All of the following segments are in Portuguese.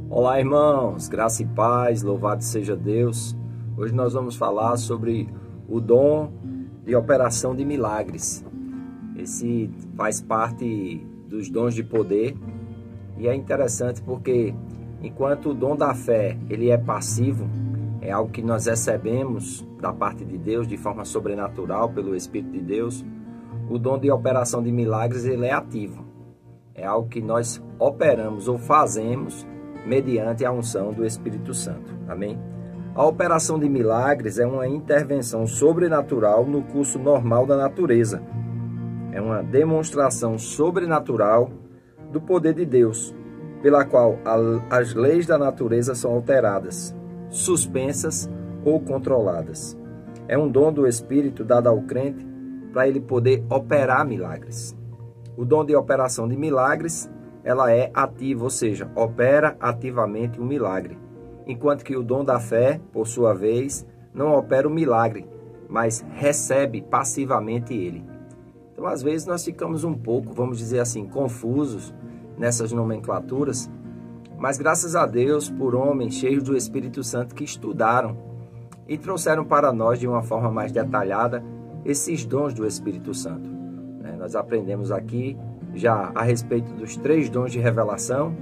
Olá, irmãos, graça e paz, louvado seja Deus. Hoje nós vamos falar sobre o dom de operação de milagres. Esse faz parte dos dons de poder e é interessante porque enquanto o dom da fé ele é passivo, é algo que nós recebemos da parte de Deus de forma sobrenatural pelo Espírito de Deus, o dom de operação de milagres ele é ativo. É algo que nós operamos ou fazemos mediante a unção do Espírito Santo. Amém? A operação de milagres é uma intervenção sobrenatural no curso normal da natureza. É uma demonstração sobrenatural do poder de Deus, pela qual as leis da natureza são alteradas, suspensas ou controladas. É um dom do Espírito dado ao crente para ele poder operar milagres. O dom de operação de milagres ela é ativa, ou seja, opera ativamente o milagre. Enquanto que o dom da fé, por sua vez, não opera o milagre, mas recebe passivamente ele. Então, às vezes, nós ficamos um pouco, vamos dizer assim, confusos nessas nomenclaturas, mas graças a Deus por homens cheios do Espírito Santo que estudaram e trouxeram para nós de uma forma mais detalhada esses dons do Espírito Santo. Nós aprendemos aqui já a respeito dos 3 dons de revelação,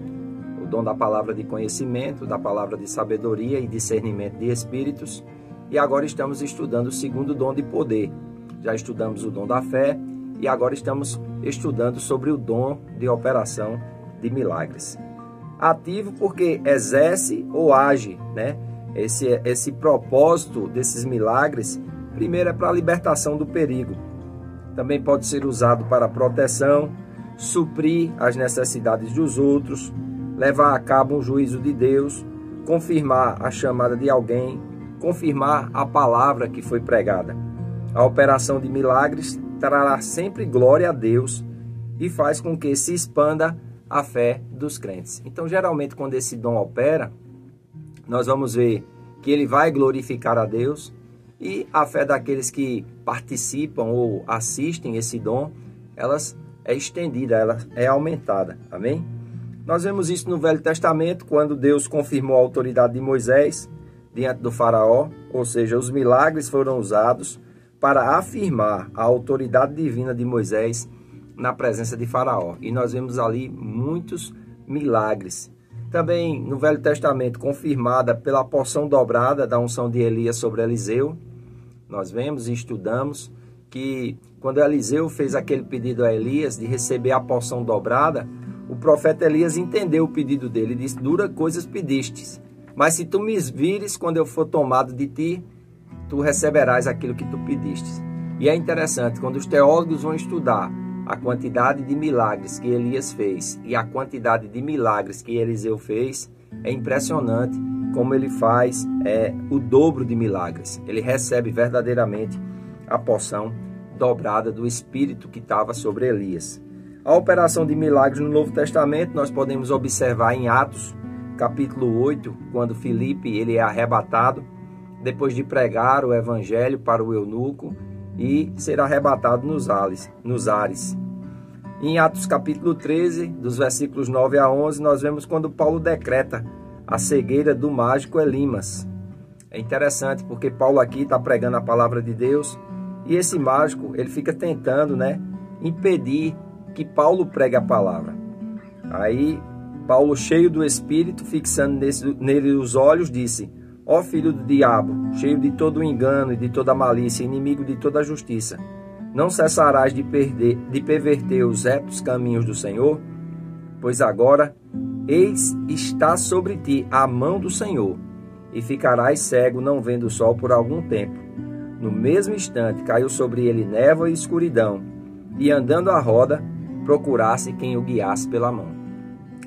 o dom da palavra de conhecimento, da palavra de sabedoria e discernimento de espíritos, e agora estamos estudando o 2º dom de poder. Já estudamos o dom da fé e agora estamos estudando sobre o dom de operação de milagres. Ativo porque exerce ou age, Esse propósito desses milagres, primeiro é para a libertação do perigo. Também pode ser usado para proteção, suprir as necessidades dos outros, levar a cabo um juízo de Deus, confirmar a chamada de alguém, confirmar a palavra que foi pregada. A operação de milagres trará sempre glória a Deus e faz com que se expanda a fé dos crentes. Então, geralmente, quando esse dom opera, nós vamos ver que ele vai glorificar a Deus e a fé daqueles que participam ou assistem esse dom, elas é estendida, ela é aumentada. Amém? Nós vemos isso no Velho Testamento, quando Deus confirmou a autoridade de Moisés diante do faraó, ou seja, os milagres foram usados para afirmar a autoridade divina de Moisés na presença de faraó. E nós vemos ali muitos milagres. Também no Velho Testamento, confirmada pela porção dobrada da unção de Elias sobre Eliseu, nós vemos e estudamos que quando Eliseu fez aquele pedido a Elias de receber a porção dobrada, o profeta Elias entendeu o pedido dele e disse: "Dura coisas pedistes, mas se tu me vires quando eu for tomado de ti, tu receberás aquilo que tu pedistes." E é interessante, quando os teólogos vão estudar a quantidade de milagres que Elias fez e a quantidade de milagres que Eliseu fez, é impressionante como ele faz o dobro de milagres. Ele recebe verdadeiramente a porção dobrada do Espírito que estava sobre Elias. A operação de milagres no Novo Testamento nós podemos observar em Atos, capítulo 8, quando Filipe ele é arrebatado, depois de pregar o evangelho para o eunuco e ser arrebatado nos ares. Em Atos capítulo 13, dos versículos 9 a 11, nós vemos quando Paulo decreta a cegueira do mágico Elimas. É interessante porque Paulo aqui está pregando a palavra de Deus e esse mágico ele fica tentando impedir que Paulo pregue a palavra. Aí Paulo, cheio do Espírito, fixando nele os olhos, disse: "Ó filho do diabo, cheio de todo o engano e de toda a malícia, inimigo de toda a justiça, não cessarás de perverter os retos caminhos do Senhor? Pois agora, eis está sobre ti a mão do Senhor, e ficarás cego, não vendo o sol por algum tempo." No mesmo instante caiu sobre ele névoa e escuridão, e andando à roda, procurasse quem o guiasse pela mão.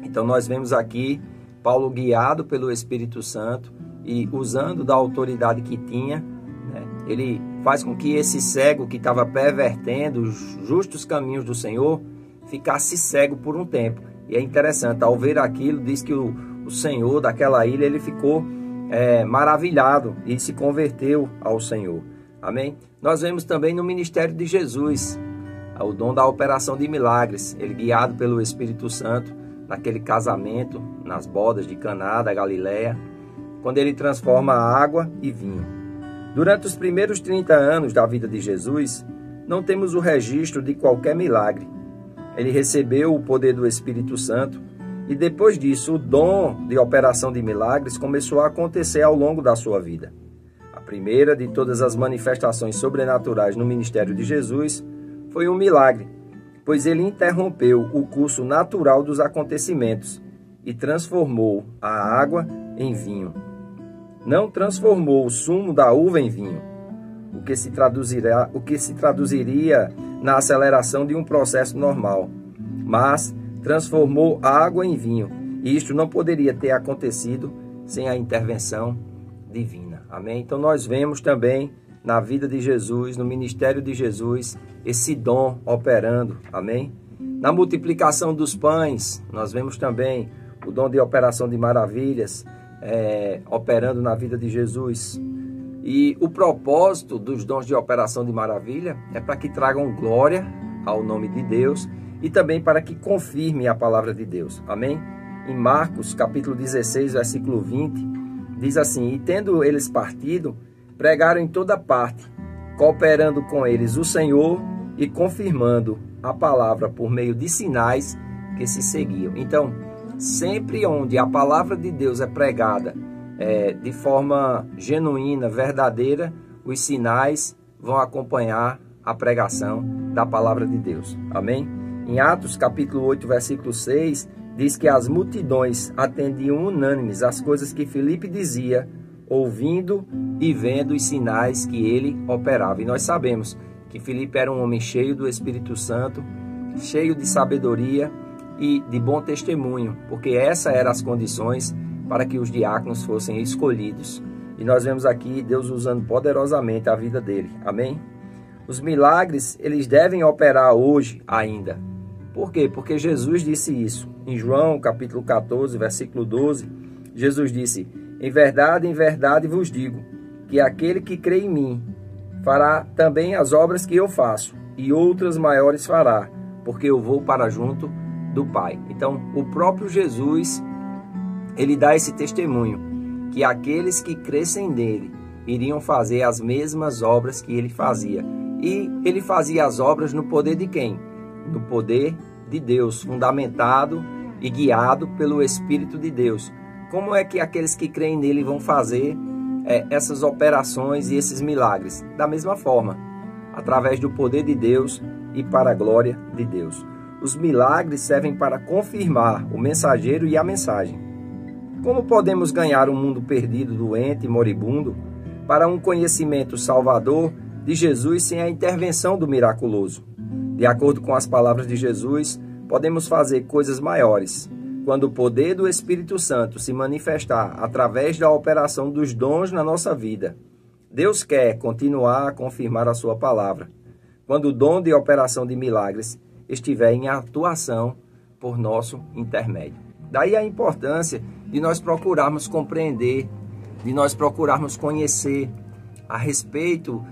Então nós vemos aqui Paulo guiado pelo Espírito Santo e usando da autoridade que tinha, ele faz com que esse cego que estava pervertendo os justos caminhos do Senhor ficasse cego por um tempo. E é interessante, ao ver aquilo, diz que o Senhor daquela ilha ele ficou maravilhado e se converteu ao Senhor. Amém? Nós vemos também no ministério de Jesus o dom da operação de milagres. Ele, guiado pelo Espírito Santo, naquele casamento, nas bodas de Caná da Galileia, quando ele transforma a água em vinho. Durante os primeiros 30 anos da vida de Jesus, não temos o registro de qualquer milagre. Ele recebeu o poder do Espírito Santo e depois disso o dom de operação de milagres começou a acontecer ao longo da sua vida. A primeira de todas as manifestações sobrenaturais no ministério de Jesus foi um milagre, pois ele interrompeu o curso natural dos acontecimentos e transformou a água em vinho. Não transformou o sumo da uva em vinho, o que se traduziria na aceleração de um processo normal, mas transformou a água em vinho, e isto não poderia ter acontecido sem a intervenção divina. Amém? Então nós vemos também na vida de Jesus, no ministério de Jesus, esse dom operando. Amém? Na multiplicação dos pães, nós vemos também o dom de operação de maravilhas operando na vida de Jesus. E o propósito dos dons de operação de maravilha é para que tragam glória ao nome de Deus e também para que confirme a palavra de Deus. Amém? Em Marcos, capítulo 16, versículo 20, diz assim: E tendo eles partido, pregaram em toda parte, cooperando com eles o Senhor e confirmando a palavra por meio de sinais que se seguiam. Então, sempre onde a palavra de Deus é pregada de forma genuína, verdadeira, os sinais vão acompanhar a pregação da palavra de Deus. Amém? Em Atos, capítulo 8, versículo 6, diz que as multidões atendiam unânimes às coisas que Filipe dizia, ouvindo e vendo os sinais que ele operava. E nós sabemos que Filipe era um homem cheio do Espírito Santo, cheio de sabedoria e de bom testemunho, porque essas eram as condições para que os diáconos fossem escolhidos. E nós vemos aqui Deus usando poderosamente a vida dele. Amém? Os milagres, eles devem operar hoje ainda. Por quê? Porque Jesus disse isso. Em João, capítulo 14, versículo 12, Jesus disse: em verdade vos digo, que aquele que crê em mim fará também as obras que eu faço, e outras maiores fará, porque eu vou para junto do Pai. Então, o próprio Jesus, ele dá esse testemunho, que aqueles que crescem nele iriam fazer as mesmas obras que ele fazia. E ele fazia as obras no poder de quem? No poder de Deus, fundamentado e guiado pelo Espírito de Deus. Como é que aqueles que creem nele vão fazer essas operações e esses milagres? Da mesma forma, através do poder de Deus e para a glória de Deus. Os milagres servem para confirmar o mensageiro e a mensagem. Como podemos ganhar um mundo perdido, doente e moribundo para um conhecimento salvador de Jesus sem a intervenção do miraculoso? De acordo com as palavras de Jesus, podemos fazer coisas maiores quando o poder do Espírito Santo se manifestar através da operação dos dons na nossa vida. Deus quer continuar a confirmar a sua palavra quando o dom de operação de milagres estiver em atuação por nosso intermédio. Daí a importância de nós procurarmos compreender, de nós procurarmos conhecer a respeito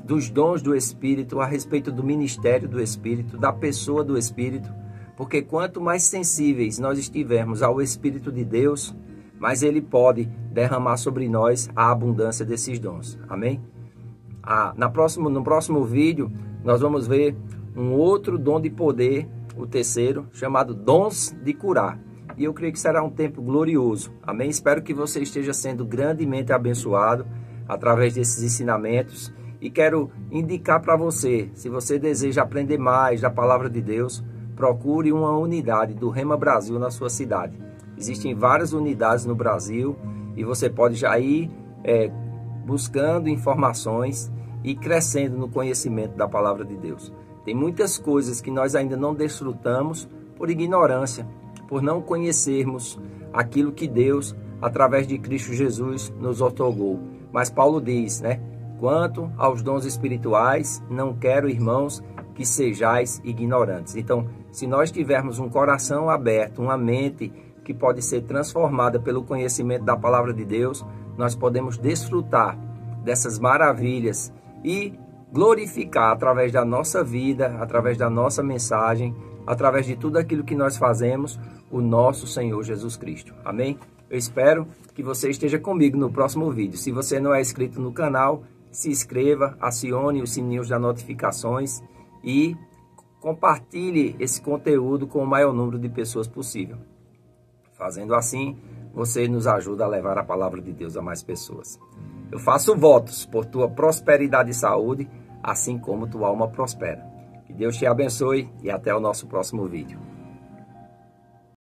dos dons do Espírito, a respeito do ministério do Espírito, da pessoa do Espírito, porque quanto mais sensíveis nós estivermos ao Espírito de Deus, mais Ele pode derramar sobre nós a abundância desses dons. Amém? No próximo vídeo, nós vamos ver um outro dom de poder, o terceiro, chamado dons de curar. E eu creio que será um tempo glorioso. Amém? Espero que você esteja sendo grandemente abençoado através desses ensinamentos. E quero indicar para você, se você deseja aprender mais da palavra de Deus, procure uma unidade do Rema Brasil na sua cidade. Existem várias unidades no Brasil e você pode já ir buscando informações e crescendo no conhecimento da palavra de Deus. Tem muitas coisas que nós ainda não desfrutamos por ignorância, por não conhecermos aquilo que Deus, através de Cristo Jesus, nos otorgou. Mas Paulo diz, quanto aos dons espirituais, não quero, irmãos, que sejais ignorantes. Então, se nós tivermos um coração aberto, uma mente que pode ser transformada pelo conhecimento da palavra de Deus, nós podemos desfrutar dessas maravilhas e glorificar através da nossa vida, através da nossa mensagem, através de tudo aquilo que nós fazemos, o nosso Senhor Jesus Cristo. Amém? Eu espero que você esteja comigo no próximo vídeo. Se você não é inscrito no canal, se inscreva, acione os sininhos das notificações e compartilhe esse conteúdo com o maior número de pessoas possível. Fazendo assim, você nos ajuda a levar a palavra de Deus a mais pessoas. Eu faço votos por tua prosperidade e saúde, assim como tua alma prospera. Que Deus te abençoe e até o nosso próximo vídeo.